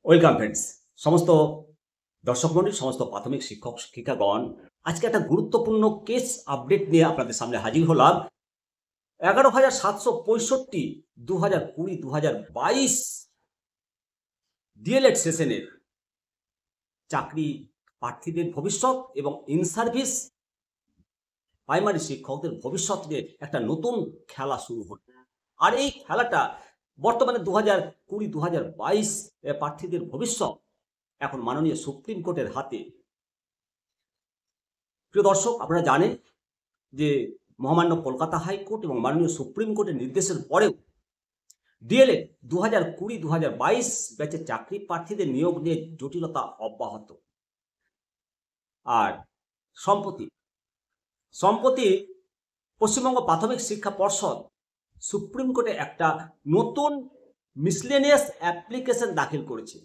Welcome friends. সমস্ত দর্শক মণ্ডলী, সমস্ত প্রাথমিক শিক্ষক শিক্ষিকাগণ, আজকে একটা গুরুত্বপূর্ণ কেস আপডেট নিয়ে আপনাদের সামনে হাজির হলাম। 11,765 2020-2022 ডিএলএড সেশনের চাকরি প্রার্থীদের ভবিষ্যৎ এবং ইন সার্ভিস প্রাইমারি শিক্ষকদের ভবিষ্যৎ নিয়ে একটা নতুন খেলা শুরু হলো। আর এই খেলাটা বর্তমানে 2020-2022 প্রার্থীদের ভবিষ্যৎ এখন মাননীয় সুপ্রিম কোর্টের হাতে। প্রিয় দর্শক, আপনারা জানেন যে মহামান্য কলকাতা হাইকোর্ট এবং মাননীয় সুপ্রিম কোর্টের নির্দেশের পরেও ডিএলএড 2020-2022 ব্যাচের চাকরি প্রার্থীদের নিয়োগ নিয়ে জটিলতা অব্যাহত। আর সম্প্রতি পশ্চিমবঙ্গ প্রাথমিক শিক্ষা পর্ষদ সুপ্রিম কোর্টে একটা নতুন মিসলেনিয়াস অ্যাপ্লিকেশন দাখিল করেছে।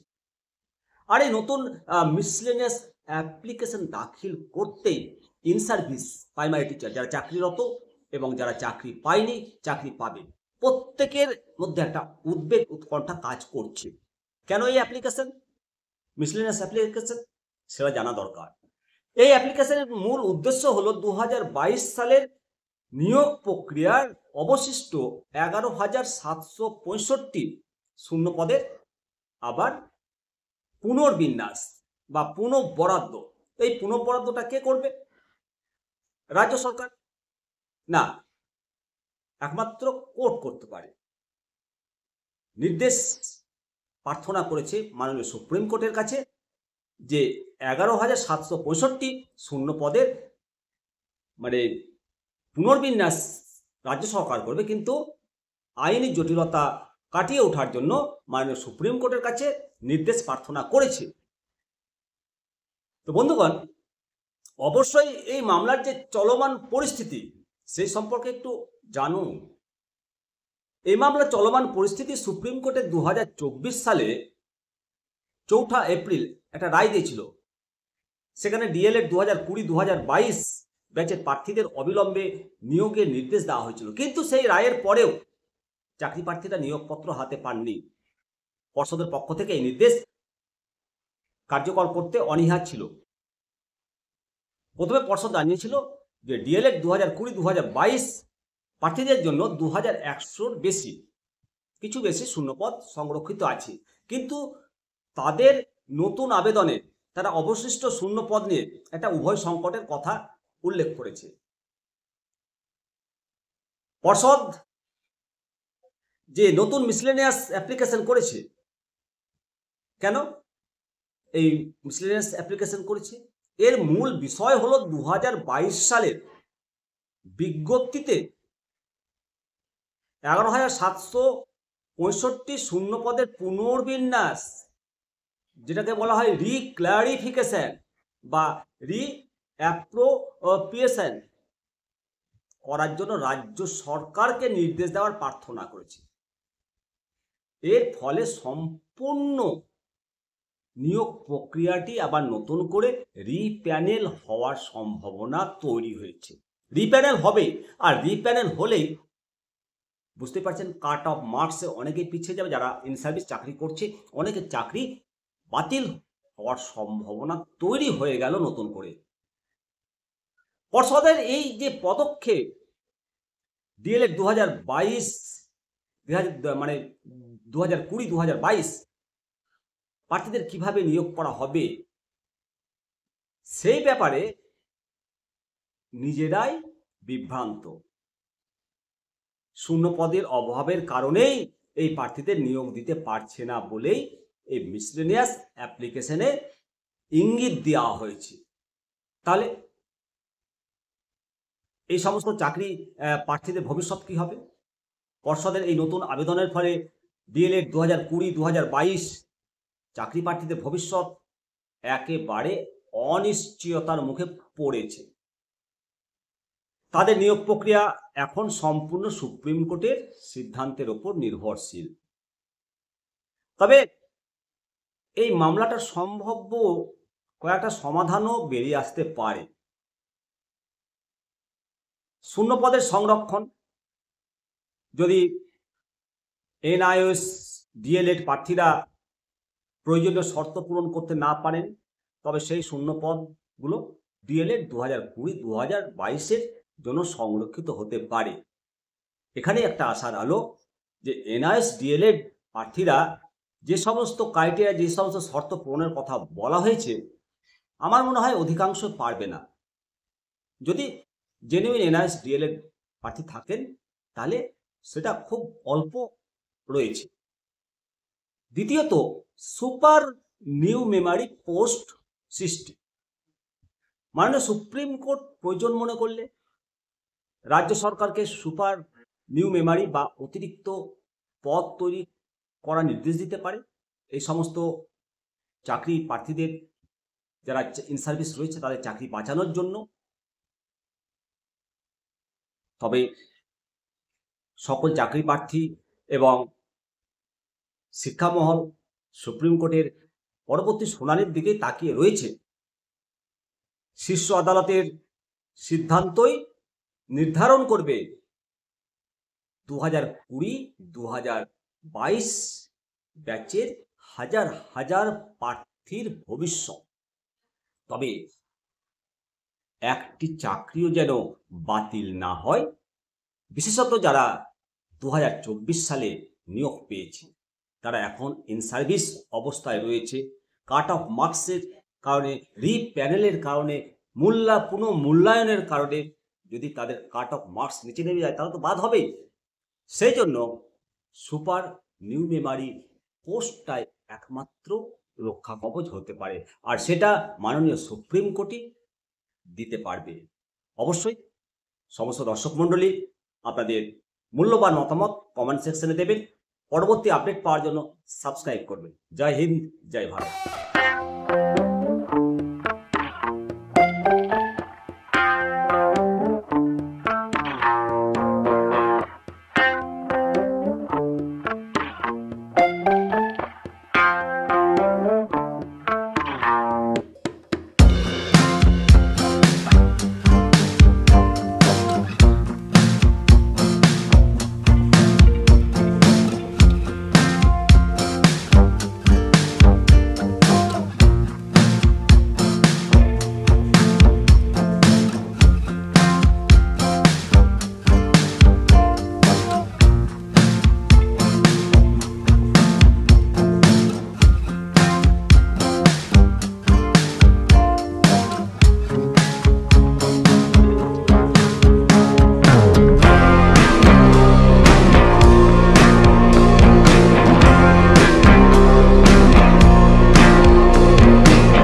আর এই নতুন মিসলেনিয়াস অ্যাপ্লিকেশন দাখিল করতেই ইন সার্ভিস প্রাইমারি টিচার যারা চাকরিরত এবং যারা চাকরি পায়নি, চাকরি পাবে, প্রত্যেকের মধ্যে একটা উদ্বেগ উৎকণ্ঠা কাজ করছে। কেন এই অ্যাপ্লিকেশন, মিসলেনিয়াস অ্যাপ্লিকেশন, সেটা জানা দরকার। এই অ্যাপ্লিকেশনের মূল উদ্দেশ্য হলো 2022 সালের নিয়োগ প্রক্রিয়ার অবশিষ্ট 11,765 শূন্য পদের আবার পুনর্বিন্যাস বা পুনঃবরাদ্দ। এই পুনঃবরাদ্দটা কে করবে? রাজ্য সরকার না, একমাত্র কোর্ট করতে পারে। নির্দেশ প্রার্থনা করেছে মাননীয় সুপ্রিম কোর্টের কাছে যে 11,765 শূন্য পদের পুনর্বিন্যাস রাজ্য সরকার করবে, কিন্তু আইনি জটিলতা কাটিয়ে ওঠার জন্য মাননীয় সুপ্রিম কোর্টের কাছে নির্দেশ প্রার্থনা করেছে। তো বন্ধুগণ, অবশ্যই এই মামলার যে চলমান পরিস্থিতি সেই সম্পর্কে একটু জানুন। এই মামলার চলমান পরিস্থিতি সুপ্রিম কোর্টে 2024 সালে 4 এপ্রিল একটা রায় দিয়েছিল। সেখানে ডিএলএড 2020-2022 ব্যাচের প্রার্থীদের অবিলম্বে নিয়োগের নির্দেশ দেওয়া হয়েছিল, কিন্তু সেই রায়ের পরেও চাকরি প্রার্থীরা নিয়োগপত্র হাতে পাননি। পর্ষদের পক্ষ থেকে এই নির্দেশ কার্যকর করতে অনীহা ছিল। প্রথমে পর্ষদ জানিয়েছিল যে ডিএলএড 2020-2022 প্রার্থীদের জন্য 2100 কিছু বেশি শূন্যপদ সংরক্ষিত আছে, কিন্তু তাদের নতুন আবেদনে তারা অবশিষ্ট শূন্যপদ নিয়ে একটা উভয় সংকটের কথা উল্লেখ করেছে। পর্ষদ যে নতুন মিসলেনিয়াস অ্যাপ্লিকেশন করেছে, কেন এই মিসলেনিয়াস অ্যাপ্লিকেশন করেছে? এর মূল বিষয় হলো 2022 সালের বিজ্ঞপ্তিতে 11,765 শূন্য পদের পুনর্বিন্যাস, যেটাকে বলা হয় রিক্লারিফিকেশন বা রিঅ্যাপ্রোপ্রিয়েশন করার জন্য রাজ্য সরকারকে নির্দেশ দেওয়ার প্রার্থনা করেছে। এর ফলে সম্পূর্ণ নিয়োগ প্রক্রিয়াটি আবার নতুন করে রিপ্যানেল হওয়ার সম্ভাবনা তৈরি হয়েছে। রিপ্যানেল হবে, আর রিপ্যানেল হলেই বুঝতে পারছেন কাট অফ মার্কসে অনেকে পিছিয়ে যাবে। যারা ইন সার্ভিস চাকরি করছে, অনেকের চাকরি বাতিল হওয়ার সম্ভাবনা তৈরি হয়ে গেল নতুন করে। পর্ষদের এই যে পদক্ষেপ, ডিএলএড 2020-2022 প্রার্থীদের কিভাবে নিয়োগ করা হবে সেই ব্যাপারে নিজেরাই বিভ্রান্ত। শূন্য পদের অভাবের কারণেই এই প্রার্থীদের নিয়োগ দিতে পারছে না বলেই এই মিসলেনিয়াস অ্যাপ্লিকেশনে ইঙ্গিত দেওয়া হয়েছে। তাহলে এই সমস্ত চাকরি প্রার্থীদের ভবিষ্যৎ কি হবে? পর্ষদের এই নতুন আবেদনের ফলে ডিএলএড 2020-2022 চাকরি প্রার্থীদের ভবিষ্যৎ একেবারে অনিশ্চয়তার মুখে পড়েছে। তাদের নিয়োগ প্রক্রিয়া এখন সম্পূর্ণ সুপ্রিম কোর্টের সিদ্ধান্তের উপর নির্ভরশীল। তবে এই মামলাটার সম্ভাব্য কয়েকটা সমাধানও বেরিয়ে আসতে পারে। শূন্য পদের সংরক্ষণ, যদি এনআইওএস ডিএলএড প্রার্থীরা প্রয়োজনীয় শর্ত পূরণ করতে না পারেন, তবে সেই শূন্য পদগুলো ডিএলএড 2020-2022 জন্য সংরক্ষিত হতে পারে। এখানে একটা আশার আলো যে এনআইএস ডিএলএড প্রার্থীরা যে সমস্ত ক্রাইটেরিয়া, যে সমস্ত শর্ত পূরণের কথা বলা হয়েছে, আমার মনে হয় অধিকাংশ পারবে না। যদি জেনুইন এনআইএস ডিএলএড প্রার্থী থাকেন তাহলে সেটা খুব অল্প রয়েছে। দ্বিতীয়ত, সুপার নিউ মেমারি পোস্ট সৃষ্টি। মাননীয় সুপ্রিম কোর্ট প্রয়োজন মনে করলে রাজ্য সরকারকে সুপার নিউ মেমারি বা অতিরিক্ত পদ তৈরি করার নির্দেশ দিতে পারে এই সমস্ত চাকরি প্রার্থীদের, যারা ইন সার্ভিস রয়েছে তাদের চাকরি বাঁচানোর জন্য। তবে সকল চাকরি প্রার্থী এবং শিক্ষামহল সুপ্রিম কোর্টের পরবর্তী শুনানির দিকে তাকিয়ে রয়েছে। শীর্ষ আদালতের সিদ্ধান্তই নির্ধারণ করবে 2020-2022 ব্যাচের হাজার হাজার প্রার্থীর ভবিষ্যৎ। তবে একটি চাকরিও যেন বাতিল না হয়। বিশেষত যারা 2024 সালে নিয়োগ পেয়েছে তারা এখন ইন সার্ভিস অবস্থায় রয়েছে, কাট অফ মার্কসের কারণে, রিপ্যানেলের কারণে, পুনঃমূল্যায়নের কারণে যদি তাদের কাট অফ মার্কস নিচে নেমে যায় তাহলে তো বাদ হবেই। সেই জন্য সুপার নিউ মেমারি পোস্টটাই একমাত্র রক্ষা কবচ হতে পারে, আর সেটা মাননীয় সুপ্রিম কোর্টই দিতে পারবে। অবশ্যই সমস্ত দর্শক মণ্ডলী আপনাদের মূল্যবান মতামত কমেন্ট সেকশনে দেবেন। পরবর্তী আপডেট পাওয়ার জন্য সাবস্ক্রাইব করবেন। জয় হিন্দ, জয় ভারত।